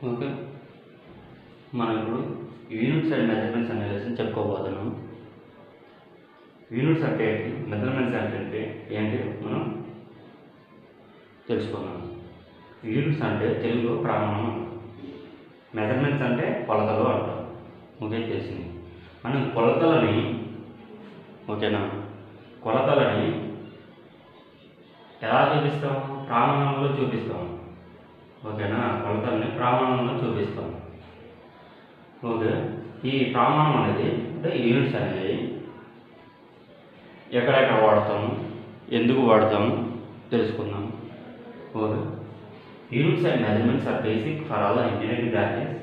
Okay, మనం ఇప్పుడు units and measurements అనే లెసన్ చెప్పుకోబోతున్నాం. యూనిట్స్ అంటే ఏంటి, మెజర్మెంట్స్ అంటే ఏంటి మనం తెలుసుకున్నాం. యూనిట్స్ అంటే తెలుగులో ప్రమాణం, మెజర్మెంట్స్ అంటే కొలతలు అంటాం. ఓకే, తెలిసింది. మనం కొలతలని కొలతలని ఎలా చూపిస్తాం? ప్రమాణంలో చూపిస్తాం. ఓకేనా, కొలతల్ని ప్రమాణంలో చూపిస్తాం. ఓకే, ఈ ప్రమాణం అనేది అంటే యూనిట్స్ అనేది ఎక్కడెక్కడ వాడతాము, ఎందుకు వాడతాము తెలుసుకుందాం. Okay, units and measurements are basic for all engineering branches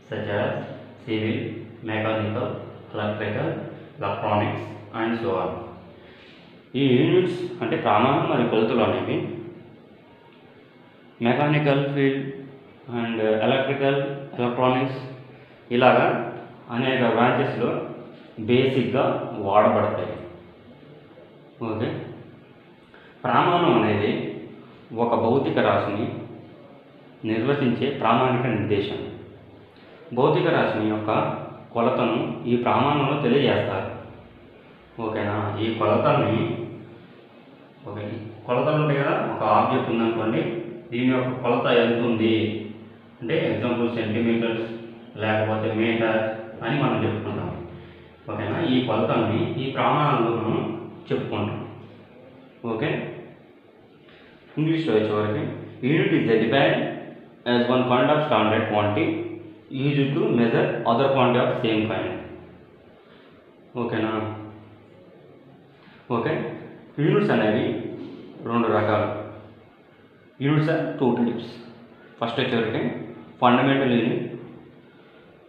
such as civil, mechanical, electrical, electronics and so on. ఈ యూనిట్స్ అంటే ప్రమాణం మరియు కొలతలు అనేవి mechanical field and electrical, electronics ఇలాగా అనేక బ్రాంచెస్లో బేసిక్గా వాడబడతాయి. ఓకే, ప్రమాణం అనేది ఒక భౌతిక రాశిని నిర్వచించే ప్రామాణిక నిర్దేశం. భౌతిక రాశిని యొక్క కొలతను ఈ ప్రమాణంలో తెలియజేస్తారు. ఓకేనా, ఈ కొలతల్ని కొలతలు ఉంటాయి కదా, ఒక ఆబ్జెక్ట్ ఉందనుకోండి, దీని యొక్క కొలత ఎంత ఉంది అంటే ఎగ్జాంపుల్ సెంటీమీటర్స్ లేకపోతే మీటర్ అని మనం చెప్పుకుంటాం. ఓకేనా, ఈ కొలతల్ని ఈ ప్రమాణాలను మనం చెప్పుకుంటాం. ఓకే, ఇంగ్లీష్లో వచ్చేవరకు unit is defined as one point of standard quantity used to measure other quantity of same kind. ఓకేనా. ఓకే, యూనిట్స్ అనేవి రెండు రకాలు. Units are two types. First వచ్చేవరకు ఫండమెంటల్ యూనిట్,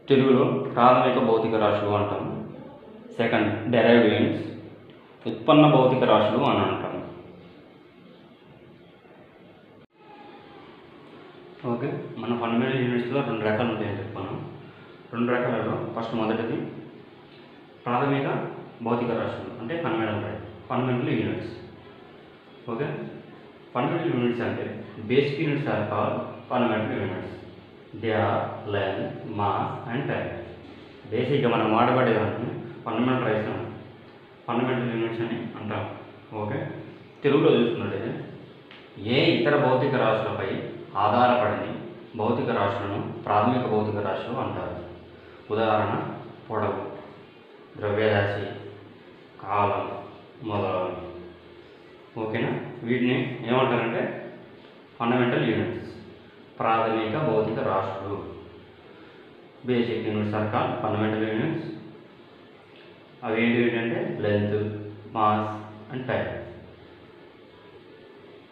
తెలుగులో ప్రాథమిక భౌతిక రాశులు అంటాము. సెకండ్ డెరైవ్డ్ యూనిట్స్, ఉత్పన్న భౌతిక రాశులు అని అంటాము. ఓకే, మన ఫండమెంటల్ యూనిట్స్లో రెండు రకాలు ఉంటాయని చెప్పుకున్నాం. రెండు రకాలలో ఫస్ట్ మొదటిది ప్రాథమిక భౌతిక రాశులు అంటే fundamental units. Okay, fundamental units అంటే basic units are called fundamental units. They are length, mass and time. బేసిక్గా మనం వాడబడేదాన్ని ఫండమెంటల్ యూనిట్స్ అని అంటాం. ఓకే, తెలుగులో చూసుకున్నట్లయితే ఏ ఇతర భౌతిక రాశులపై ఆధారపడని భౌతిక రాశులను ప్రాథమిక భౌతిక రాశులు అంటారు. ఉదాహరణ పొడవు, ద్రవ్యరాశి, కాలం మొదలైనవి. ఓకేనా, వీటిని ఏమంటారంటే ఫండమెంటల్ యూనిట్స్, ప్రాథమిక భౌతిక రాశులు. Basic units are called fundamental units. అవి ఏంటంటే లెంత్, మాస్ అండ్ టైం.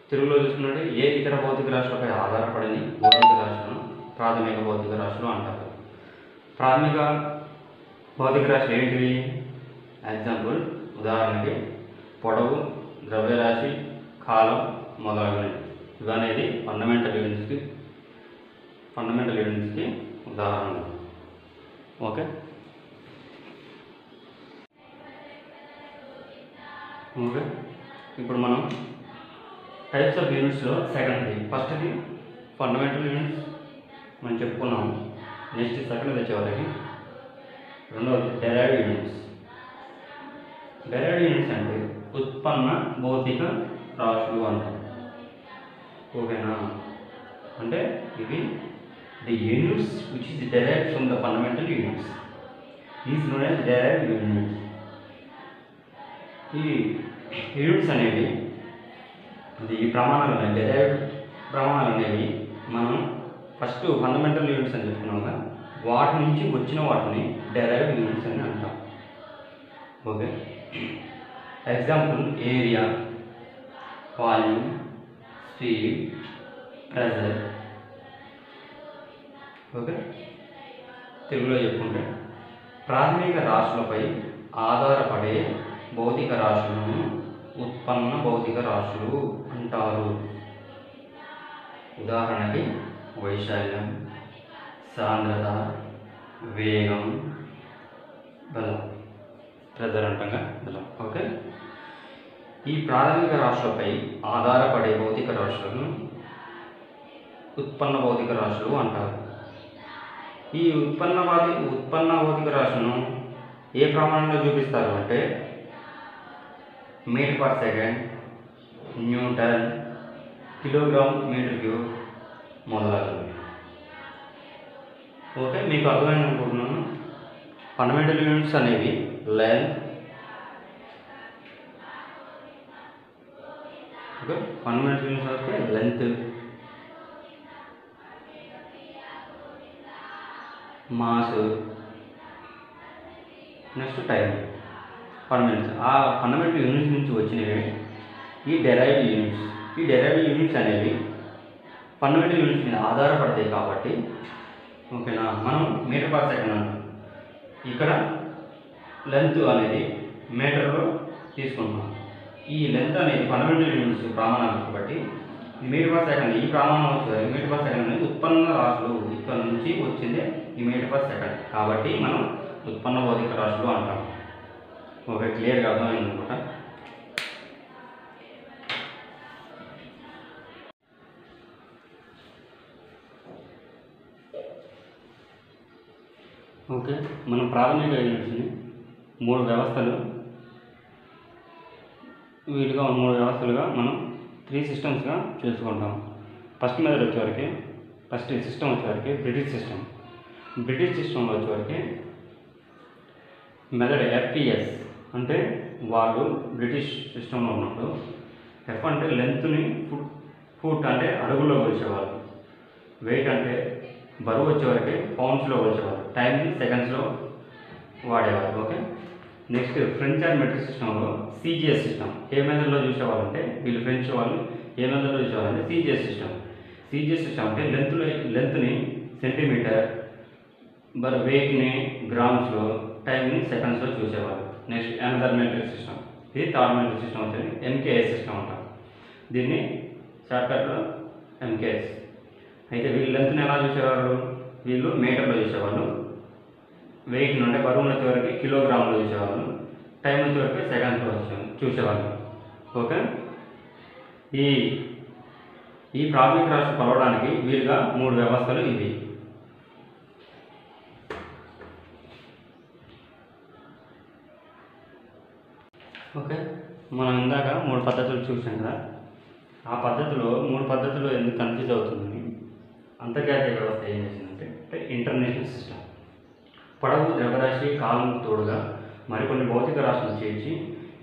తెలుగులో చూసుకున్నట్టు ఏ ఇతర భౌతిక రాశులపై ఆధారపడని భౌతిక రాశులను ప్రాథమిక భౌతిక రాశులు అంటారు. ప్రాథమిక భౌతిక రాశులు ఏంటివి? ఎగ్జాంపుల్ ఉదాహరణకి పొడవు, ద్రవ్యరాశి, కాలం మొదలైనవి. ఇవనేది ఫండమెంటల్ యూనిట్స్కి ఉదాహరణలు. ఓకే, ఇప్పుడు మనం టైప్స్ ఆఫ్ యూనిట్స్లో సెకండ్ది, ఫస్ట్ది ఫండమెంటల్ యూనిట్స్ మనం చెప్పుకున్నాము. నెక్స్ట్ సెకండ్ వచ్చేవారికి రెండవది డెరైవ్డ్ యూనిట్స్. డెరైవ్డ్ యూనిట్స్ అంటే ఉత్పన్న భౌతిక రాశులు అంటారు. ఓకేనా, అంటే ఇవి the units which is derived from the fundamental units is known as derived units. ఈ యూనిట్స్ అనేవి ఈ ప్రమాణాలు డెరైవ్డ్ ప్రమాణాలు అనేవి మనం ఫస్ట్ ఫండమెంటల్ యూనిట్స్ అని చెప్పుకున్నాం. వాటి నుంచి వచ్చిన వాటిని డెరైవ్డ్ యూనిట్స్ అని అంటాం. Okay, example area, volume, speed, pressure. Okay, తెలుగులో చెప్పుకుంటే ప్రాథమిక రాశులపై ఆధారపడే భౌతిక రాశులను ఉత్పన్న భౌతిక రాశులు అంటారు. ఉదాహరణకి వైశాల్యం, సాంద్రత, వేగం, బలం, ప్రెజర్ అంటాం బలం. ఓకే, ఈ ప్రాథమిక రాశులపై ఆధారపడే భౌతిక రాశులను ఉత్పన్న భౌతిక రాశులు అంటారు. ఈ ఉత్పన్న భౌతిక రాశులను ఏ ప్రమాణంలో చూపిస్తారు అంటే metre per second, newton, kilogram metre cube మొదలగునవి. ఓకే, మీకు అర్థమైంది అనుకుంటున్నాను. ఫండమెంటల్ యూనిట్స్ అనేవి లెంత్, ఓకే, ఫండమెంటల్ యూనిట్స్ అంటే length, mass, next time. Fundamental units నుంచి వచ్చినవి ఈ డెరైవ్డ్ యూనిట్స్. ఈ డెరైవ్డ్ యూనిట్స్ అనేవి ఫండమెంటల్ యూనిట్స్ మీద ఆధారపడతాయి కాబట్టి, ఓకేనా, మనం మీటర్ పర్ సెకండ్ అంటాం. ఇక్కడ లెంత్ అనేది మీటర్లో తీసుకుంటున్నాం. ఈ లెంత్ అనేది ఫండమెంటల్ యూనిట్స్ ప్రమాణం కాబట్టి మీటర్ పర్ సెకండ్, ఈ ప్రమాణం వచ్చేది మీటర్ పర్ సెకండ్ అనేది ఉత్పన్న రాశులు ఇక్కడ నుంచి వచ్చిందే ఈ మీటర్ పర్ సెకండ్ కాబట్టి మనం ఉత్పన్న భౌతిక రాశులు అంటాం. ఓకే, క్లియర్గా అర్థమైంది అనుకుంటా. ఓకే, మనం ప్రాథమిక యూనిట్స్ని మూడు వ్యవస్థలుగా మనం 3 సిస్టమ్స్గా చూసుకుంటాం. ఫస్ట్ సిస్టమ్ వచ్చేవరకు బ్రిటిష్ సిస్టంలో వచ్చేవరకు మెథడ్ FPS అంటే వాళ్ళు బ్రిటిష్ సిస్టంలో ఉన్నప్పుడు ఎఫ్ అంటే లెంత్ని ఫుట్ అంటే అడుగుల్లో కొలిచేవాళ్ళు, వెయిట్ అంటే బరువు వచ్చేవరకు పౌండ్స్లో కొలిచేవాళ్ళు, టైంని సెకండ్స్లో వాడేవారు. Okay, next French and metric సిస్టంలో CGS సిస్టమ్ ఏ మెథడ్లో చూసేవాళ్ళంటే వీళ్ళు ఫ్రెంచ్ వాళ్ళు ఏ మెథడ్లో చూసేవాళ్ళంటే CGS సిస్టమ్ అంటే లెంత్ని సెంటీమీటర్, వెయిట్ని గ్రామ్స్లో, టైంని సెకండ్స్లో చూసేవాళ్ళు. నెక్స్ట్ అనదర్ మెట్రిక్ సిస్టమ్, ఇది థర్డ్ మెట్రిక్ సిస్టమ్ వచ్చేది MKS సిస్టమ్ అంటారు. దీన్ని షార్ట్కట్లో MKS. అయితే వీళ్ళు లెంత్ని ఎలా చూసేవాళ్ళు, వీళ్ళు మీటర్లో చూసేవాళ్ళు, వెయిట్ నుండి బరువు వచ్చేవరకు కిలోగ్రాములు చూసేవాళ్ళు, టైం వచ్చేవరకు సెకండ్స్లో చూసేవాళ్ళు. ఓకే, ఈ ప్రాథమిక రాశి కొలవడానికి వీలుగా 3 వ్యవస్థలు ఇవి. ఓకే, మనం ఇందాక 3 పద్ధతులు చూసాం కదా, ఆ పద్ధతిలో 3 పద్ధతులు ఎందుకు కన్ఫ్యూజ్ అవుతుందని అంతర్జాతీయ వ్యవస్థ ఏం చేసిందంటే ఇంటర్నేషనల్ సిస్టమ్. పొడవు, ద్రవ్యరాశి, కాలం తోడుగా మరికొన్ని భౌతిక రాశులను చేర్చి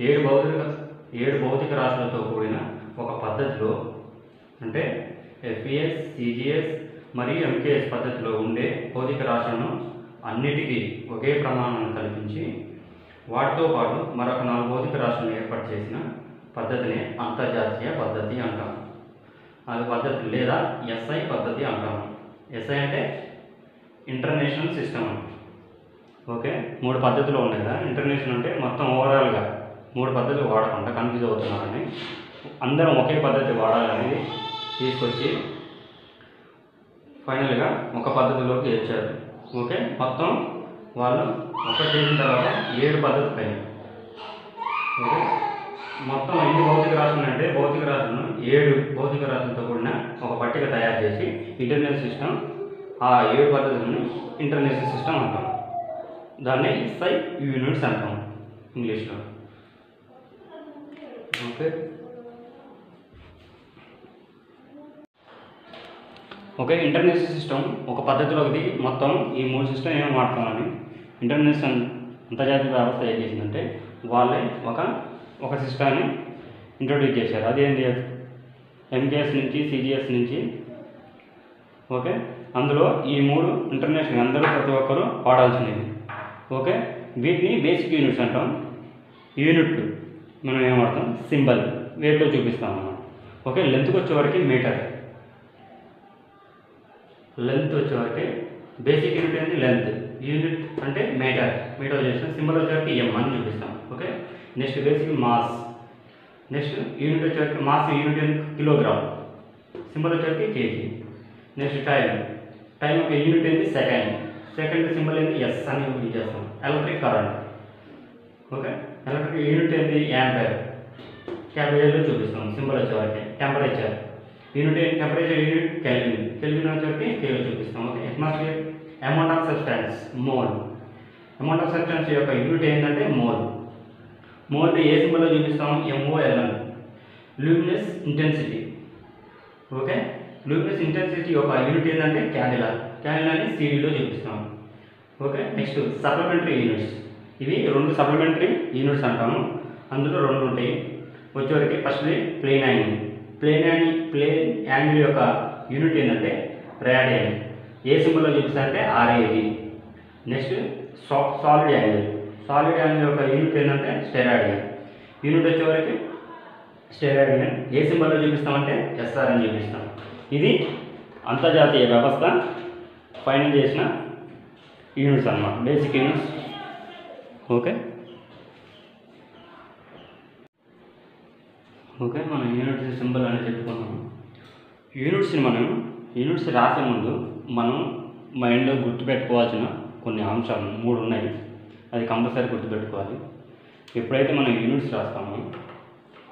7 భౌతిక రాశులతో కూడిన ఒక పద్ధతిలో అంటే FPS, CGS మరియు MKS పద్ధతిలో ఉండే భౌతిక రాశులను అన్నిటికీ ఒకే ప్రమాణాన్ని కల్పించి వాటితో పాటు మరొక 4 భౌతిక రాశులను ఏర్పాటు చేసిన పద్ధతిని అంతర్జాతీయ పద్ధతి అంటాం. అది పద్ధతి లేదా SI పద్ధతి అంటాం. SI అంటే ఇంటర్నేషనల్ సిస్టమ్. ఓకే, 3 పద్ధతులు ఉన్నాయి కదా. ఇంటర్నేషనల్ అంటే మొత్తం ఓవరాల్గా 3 పద్ధతులు వాడకుండా కన్ఫ్యూజ్ అవుతున్నారని అందరం ఒకే పద్ధతి వాడాలనేది తీసుకొచ్చి ఫైనల్గా ఒక పద్ధతిలోకి వచ్చారు. ఓకే, మొత్తం వాళ్ళు ఒకటి చేసిన తర్వాత 7 పద్ధతులు పైన. ఓకే, మొత్తం ఎన్ని భౌతిక రాశులు అంటే భౌతిక రాశులను 7 భౌతిక రాశులతో కూడిన ఒక పట్టిక తయారు చేసి ఇంటర్నేషనల్ సిస్టమ్, ఆ 7 పద్ధతులను ఇంటర్నేషనల్ సిస్టమ్ అంటాం. దాన్ని SI యూనిట్స్ అంటాం ఇంగ్లీష్లో. ఓకే, ఇంటర్నేషనల్ సిస్టమ్ ఒక పద్ధతిలోకి మొత్తం ఈ 3 సిస్టమ్ ఏమో వాడతామని ఇంటర్నేషనల్ అంతర్జాతీయ వ్యవస్థ ఏం చేసిందంటే వాళ్ళే ఒక సిస్టాన్ని ఇంట్రొడ్యూస్ చేశారు. అదేంటి, MKS నుంచి CGS నుంచి. ఓకే, అందులో ఈ 3 ఇంటర్నేషనల్ అందరూ ప్రతి ఒక్కరూ వాడాల్సినవి. ఓకే, వీటిని బేసిక్ యూనిట్స్ అంటాం. యూనిట్ మనం ఏం వాడతాం, సింబల్ వేట్లో చూపిస్తాం మనం. ఓకే, లెంత్కి వచ్చేవరకు మీటర్, లెంత్ వచ్చేవరకు బేసిక్ యూనిట్ ఏంటి లెంత్, యూనిట్ అంటే మీటర్ చేస్తాం, సింబల్ వచ్చేవరకు M అని చూపిస్తాం. Okay, next basic mass, next unit వచ్చేవరకు మాస్ యూనిట్ కిలోగ్రామ్, సింబల్ వచ్చేవరకు kg. నెక్స్ట్ టైం ఒక యూనిట్ ఏంటి సెకండ్ సింబల్ ఏంటి S అని యూజ్ చేస్తాం. Electric current. Okay, electric unit ఏంటి యాంపైర్, క్యాపిటల్లో చూపిస్తాం సింబల్ వచ్చేవరకు. Temperature unit temperature unit kelvin వచ్చేవరకు కేలో చూపిస్తాం. Okay, amount of substance mole. Amount of substance యొక్క యూనిట్ ఏంటంటే మోల్. మోల్ ఏ సింబల్లో చూపిస్తాం? MOLN. Luminous intensity. Okay, luminous intensity యొక్క యూనిట్ ఏంటంటే క్యాండిలా. క్యాండిలాని CDలో చూపిస్తాం. Okay, next supplementary units. ఇవి 2 సప్లిమెంటరీ యూనిట్స్ అంటాము. అందులో 2 ఉంటాయి. వచ్చేవరకు ఫస్ట్ది ప్లేన్ యాంగిల్. ప్లేన్ యాంగిల్ యొక్క యూనిట్ ఏంటంటే రేడియన్. ఏ సింబల్లో చూపిస్తా అంటే RAD. Next solid angle. Solid angle యొక్క యూనిట్ ఏంటంటే స్టెరాడియన్. యూనిట్ వచ్చేవరకు స్టెరాడియన్. ఏ సింబల్లో చూపిస్తామంటే SR అని చూపిస్తాం. ఇది అంతర్జాతీయ వ్యవస్థ ఫైనల్ చేసిన యూనిట్స్ అన్నమాట, బేసిక్ యూనిట్స్. ఓకే, మనం యూనిట్స్ సింబల్ అని చెప్పుకున్నాము. యూనిట్స్ రాసే ముందు మనం మైండ్లో గుర్తుపెట్టుకోవాల్సిన కొన్ని అంశాలు 3 ఉన్నాయి. అది కంపల్సరీ గుర్తుపెట్టుకోవాలి. ఎప్పుడైతే మనం యూనిట్స్ రాస్తామో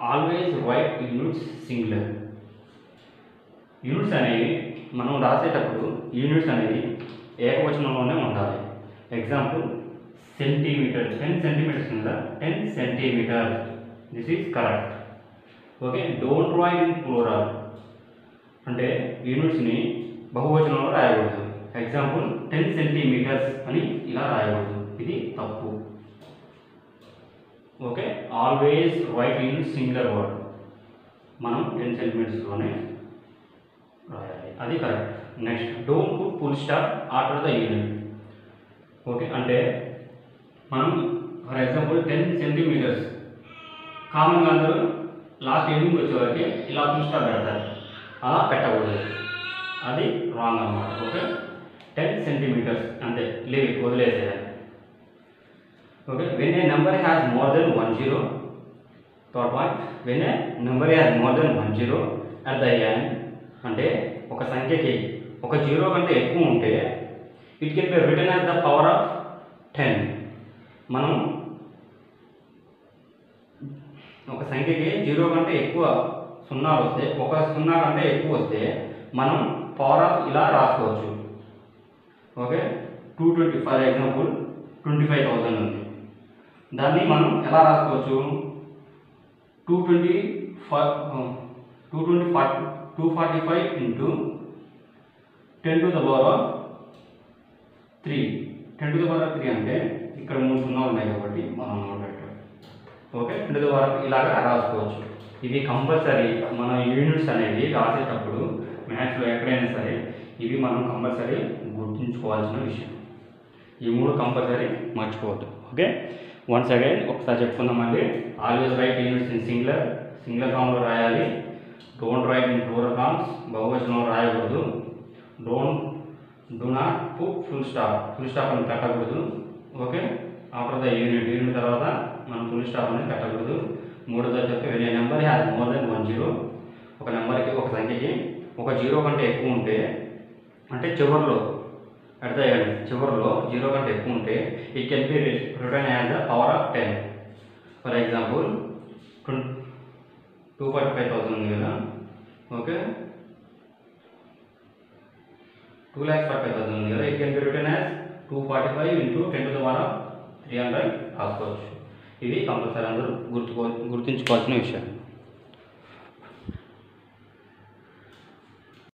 always write units singular. Units అనేవి మనం రాసేటప్పుడు యూనిట్స్ అనేది ఏకవచనంలోనే ఉండాలి. ఎగ్జాంపుల్ సెంటీమీటర్, 10 సెంటీమీటర్స్ ఉందా? 10 centimetre, this is correct. Okay, don't write in plural, అంటే యూనిట్స్ని బహువచనంలో రాయకూడదు. ఎగ్జాంపుల్ 10 సెంటీమీటర్స్ అని ఇలా రాయకూడదు, ఇది తప్పు. Okay, always right in singular word. మనం 10 సెంటీమీటర్స్లోనే రాయాలి, అది correct. Next don't put full stop after the unit. Okay, అంటే మనం ఫర్ ఎగ్జాంపుల్ 10 సెంటీమీటర్స్ కామన్గా అందరూ లాస్ట్ ఎండింగ్ వచ్చేవారికి ఇలా ఫుల్ స్టాప్ పెడతారు, అలా పెట్టకూడదు, అది రాంగ్ అన్నమాట. ఓకే, 10 సెంటీమీటర్స్ అంతే, వదిలేసేయాలి. Okay, when a number has more than 10, third point, when a number has more than 10 at the end, అంటే ఒక సంఖ్యకి ఒక 0 కంటే ఎక్కువ ఉంటే it can be written as the power of 10. మనం ఒక సంఖ్యకి 0 కంటే ఎక్కువ సున్నాలు వస్తే, ఒక 0 కంటే ఎక్కువ వస్తే మనం పవర్ ఆఫ్ ఇలా రాసుకోవచ్చు. ఓకే, 220 ఫర్ ఎగ్జాంపుల్ 25,000 ఉంది. దాన్ని మనం ఎలా రాసుకోవచ్చు? 245 into 10 to the power of 3. 10 to the power of 3 అంటే ఇక్కడ 3 సున్నాలు ఉన్నాయి కాబట్టి మనం నోట్ పెట్టాలి. Okay, 10 to the power of ఇలాగా రాసుకోవచ్చు. ఇవి కంపల్సరీ మన యూనిట్స్ అనేవి రాసేటప్పుడు మ్యాథ్స్లో ఎక్కడైనా సరే ఇవి మనం కంపల్సరీ గుర్తుంచుకోవాల్సిన విషయం. ఈ 3 కంపల్సరీ మర్చిపోవద్దు. ఓకే, వన్స్ అగైన్ ఒకసారి చెప్పుకుందామండి. Always write units in singular ఫామ్లో రాయాలి. Don't write in plural forms, బహువచనంలో రాయకూడదు. Do not put full stop అని పెట్టకూడదు. ఓకే, ఆఫ్టర్ ద యూనిట్ తర్వాత మనం ఫుల్ స్టాప్ అనేది పెట్టకూడదు. 3దో చెప్పి when a number has more than 10, ఒక నెంబర్కి ఒక సంఖ్యకి ఒక 0 కంటే ఎక్కువ ఉంటే, అంటే చివరిలో అట్ ద ఎండ్ చివరిలో 0 కంటే ఎక్కువ ఉంటే it can B return as the power of 10. For example 245,000 ఉంది కదా. ఓకే, 2,45,000 ఉంది కదా. It can B return as 245 into 10 to the power of 300 రాసుకోవచ్చు. ఇవి కంపల్సరీ అందరూ గుర్తుంచుకోవాల్సిన విషయం.